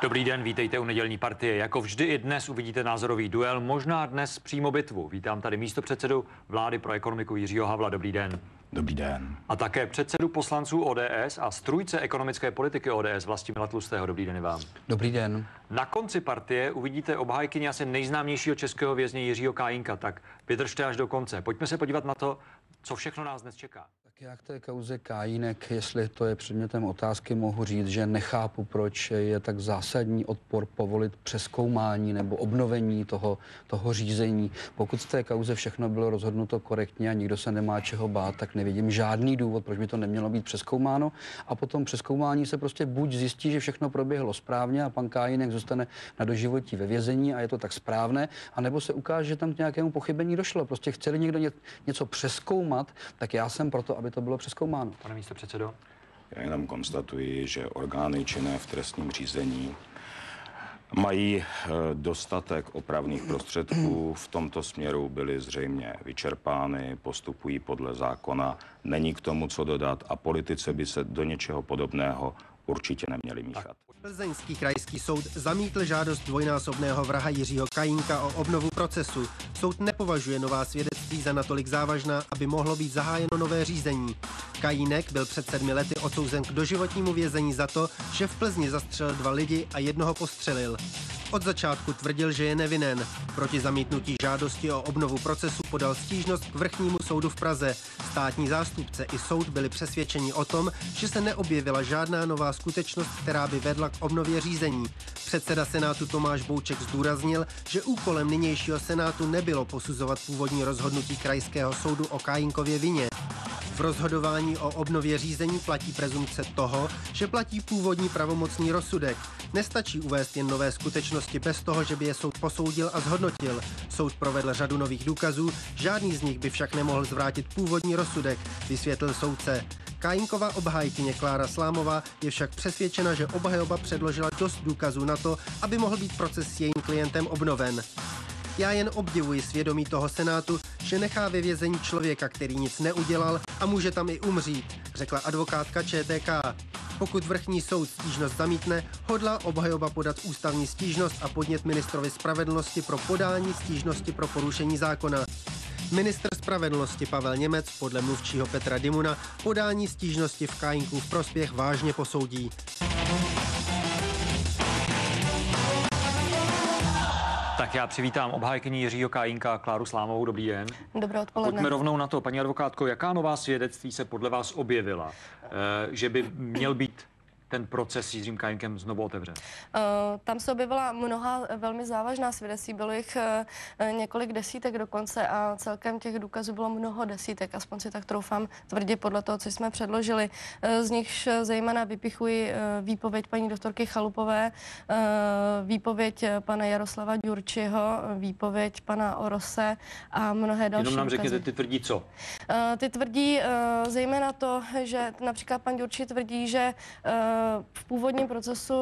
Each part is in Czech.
Dobrý den, vítejte u nedělní partie. Jako vždy i dnes uvidíte názorový duel, možná dnes přímo bitvu. Vítám tady místopředsedu vlády pro ekonomiku Jiřího Havla. Dobrý den. Dobrý den. A také předsedu poslanců ODS a strůjce ekonomické politiky ODS Vlastimila Tlustého. Dobrý den i vám. Dobrý den. Na konci partie uvidíte obhájkyni asi nejznámějšího českého vězně Jiřího Kajínka, tak vydržte až do konce. Pojďme se podívat na to, co všechno nás dnes čeká. Tak já k té kauze Kajínek, jestli to je předmětem otázky, mohu říct, že nechápu, proč je tak zásadní odpor povolit přezkoumání nebo obnovení toho řízení. Pokud v té kauze všechno bylo rozhodnuto korektně a nikdo se nemá čeho bát, tak nevidím žádný důvod, proč by to nemělo být přezkoumáno. A potom přezkoumání se prostě buď zjistí, že všechno proběhlo správně a pan Kajínek zůstane na doživotí ve vězení a je to tak správné, anebo se ukáže, že tam k nějakému pochybení došlo. Prostě chce někdo něco přezkoumat, tak já jsem proto, aby to bylo přezkoumáno. Pane místopředsedo. Já jenom konstatuji, že orgány činné v trestním řízení mají dostatek opravných prostředků, v tomto směru byly zřejmě vyčerpány, postupují podle zákona, není k tomu co dodat a politici by se do něčeho podobného určitě neměli míchat. Plzeňský krajský soud zamítl žádost dvojnásobného vraha Jiřího Kajínka o obnovu procesu. Soud nepovažuje nová svědectví za natolik závažná, aby mohlo být zahájeno nové řízení. Kajínek byl před 7 lety odsouzen k doživotnímu vězení za to, že v Plzni zastřelil 2 lidi a jednoho postřelil. Od začátku tvrdil, že je nevinen. Proti zamítnutí žádosti o obnovu procesu podal stížnost k Vrchnímu soudu v Praze. Státní zástupce i soud byli přesvědčeni o tom, že se neobjevila žádná nová skutečnost, která by vedla k obnově řízení. Předseda Senátu Tomáš Bouček zdůraznil, že úkolem nynějšího Senátu nebylo posuzovat původní rozhodnutí Krajského soudu o Kajínkově vině. V rozhodování o obnově řízení platí prezumpce toho, že platí původní pravomocný rozsudek. Nestačí uvést jen nové skutečnosti bez toho, že by je soud posoudil a zhodnotil. Soud provedl řadu nových důkazů, žádný z nich by však nemohl zvrátit původní rozsudek, vysvětlil soudce. Kajínkova obhájkyně Klára Slámová je však přesvědčena, že obhajoba předložila dost důkazů na to, aby mohl být proces s jejím klientem obnoven. Já jen obdivuji svědomí toho Senátu, že nechá ve vězení člověka, který nic neudělal a může tam i umřít, řekla advokátka ČTK. Pokud Vrchní soud stížnost zamítne, hodlá obhajoba podat ústavní stížnost a podnět ministrovi spravedlnosti pro podání stížnosti pro porušení zákona. Ministr spravedlnosti Pavel Němec podle mluvčího Petra Dimuna podání stížnosti v Kajínkův prospěch vážně posoudí. Tak já přivítám obhájkyni Jiřího Kajínka Kláru Slámovou. Dobrý den. Dobré odpoledne. Pojďme rovnou na to. Paní advokátko, jaká nová svědectví se podle vás objevila, že by měl být ten proces s Jiřím Kajínkem znovu otevřen? Tam se objevila mnoha velmi závažná svědectví, bylo jich několik desítek dokonce a celkem těch důkazů bylo mnoho desítek, aspoň si tak troufám tvrdě podle toho, co jsme předložili. Z nich zejména vypichuji výpověď paní doktorky Chalupové, výpověď pana Jaroslava Ďurčiho, výpověď pana Orose a mnohé další. Jenom nám důkazy. řekněte, ty tvrdí co? Ty tvrdí zejména to, že například pan Ďurči tvrdí, že v původním procesu,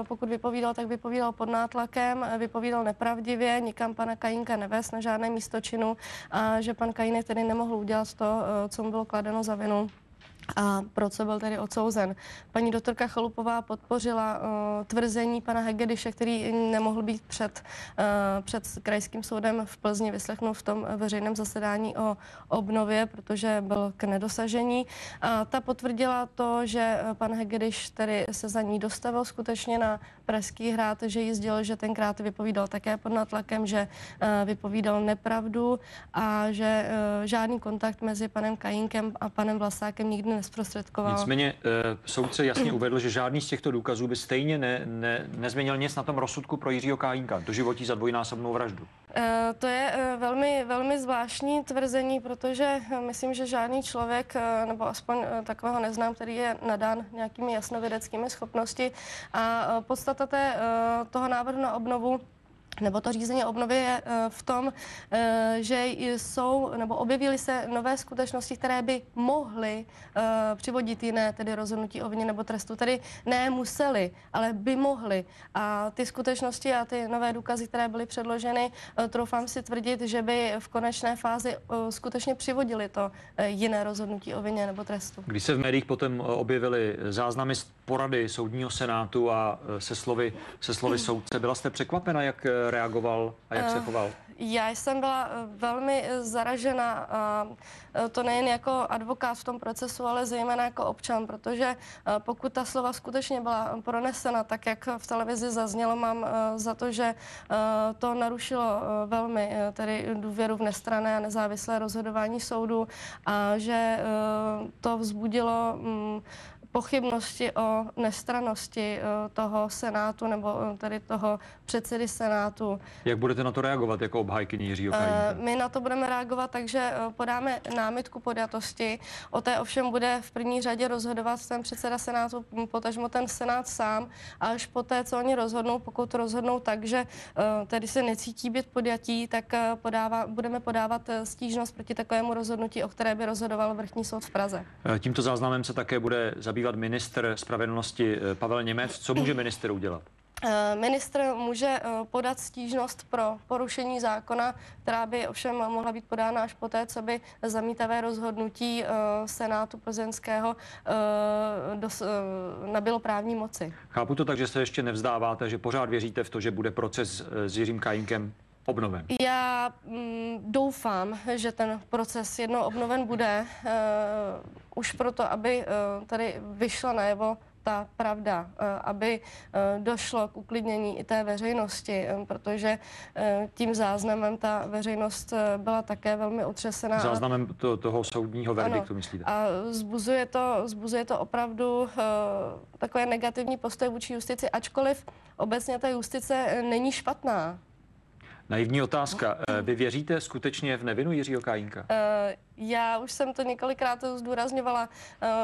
pokud vypovídal, tak vypovídal pod nátlakem, vypovídal nepravdivě, nikam pana Kajínka nevést na žádné místo činu a že pan Kajínek tedy nemohl udělat to, co mu bylo kladeno za vinu. A proto byl tedy odsouzen. Paní doktorka Chalupová podpořila tvrzení pana Hegediše, který nemohl být před krajským soudem v Plzni vyslechnut v tom veřejném zasedání o obnově, protože byl k nedosažení. A ta potvrdila to, že pan Hegediš tedy se za ní dostavil skutečně na Pražský hrad, že jí sdělil, že tenkrát vypovídal také pod nátlakem, že vypovídal nepravdu a že žádný kontakt mezi panem Kajínkem a panem Vlasákem nikdy nezprostředkoval. Nicméně soudce jasně uvedl, že žádný z těchto důkazů by stejně nezměnil nic na tom rozsudku pro Jiřího Kajínka, doživotí za dvojnásobnou vraždu. To je velmi, velmi zvláštní tvrzení, protože myslím, že žádný člověk, nebo aspoň takového neznám, který je nadán nějakými jasnovědeckými schopnosti a podstata toho návrhu na obnovu nebo to řízení obnovy je v tom, že jsou nebo objevily se nové skutečnosti, které by mohly přivodit jiné, tedy rozhodnutí o vině nebo trestu. Tedy ne museli, ale by mohly. A ty skutečnosti a ty nové důkazy, které byly předloženy, troufám si tvrdit, že by v konečné fázi skutečně přivodily to jiné rozhodnutí o vině nebo trestu. Když se v médiích potom objevily záznamy z porady soudního senátu a se slovy soudce, byla jste překvapena, jak reagoval a jak se choval? Já jsem byla velmi zaražena, a to nejen jako advokát v tom procesu, ale zejména jako občan, protože pokud ta slova skutečně byla pronesena, tak jak v televizi zaznělo, mám za to, že to narušilo velmi tedy důvěru v nestranné a nezávislé rozhodování soudu a že to vzbudilo pochybnosti o nestrannosti toho senátu nebo tedy toho předsedy senátu. Jak budete na to reagovat jako obhájkyně Jiřího Kajínka? My na to budeme reagovat, takže podáme námitku podjatosti. O té ovšem bude v první řadě rozhodovat ten předseda senátu, potažmo ten senát sám, a až poté, co oni rozhodnou, pokud rozhodnou tak, že tedy se necítí být podjatí, tak budeme podávat stížnost proti takovému rozhodnutí, o které by rozhodoval Vrchní soud v Praze. Tímto záznamem se také bude zabývat ministr spravedlnosti Pavel Němec. Co může ministr udělat? Ministr může podat stížnost pro porušení zákona, která by ovšem mohla být podána až poté, co by zamítavé rozhodnutí Senátu plzeňského nabylo právní moci. Chápu to tak, že se ještě nevzdáváte, že pořád věříte v to, že bude proces s Jiřím Kajínkem obnoven? Já doufám, že ten proces jednou obnoven bude, už proto, aby tady vyšla najevo ta pravda, aby došlo k uklidnění i té veřejnosti, protože tím záznamem ta veřejnost byla také velmi otřesena. Záznamem toho soudního verdiktu, ano, myslíte? A vzbuzuje to opravdu takové negativní postoj vůči justici, ačkoliv obecně ta justice není špatná. Naivní otázka. Vy věříte skutečně v nevinu Jiřího Kajínka? Já už jsem to několikrát zdůrazňovala.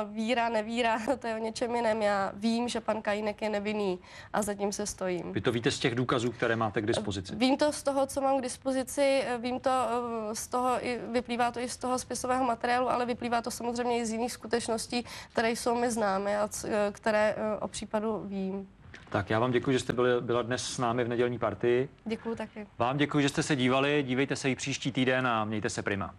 Víra, nevíra, to je o něčem jiném. Já vím, že pan Kajínek je nevinný a zatím se stojím. Vy to víte z těch důkazů, které máte k dispozici? Vím to z toho, co mám k dispozici, vím to z toho, vyplývá to i z toho spisového materiálu, ale vyplývá to samozřejmě i z jiných skutečností, které jsou mi známy a které o případu vím. Tak já vám děkuji, že jste byla dnes s námi v nedělní Partii. Děkuji taky. Vám děkuji, že jste se dívali. Dívejte se i příští týden a mějte se prima.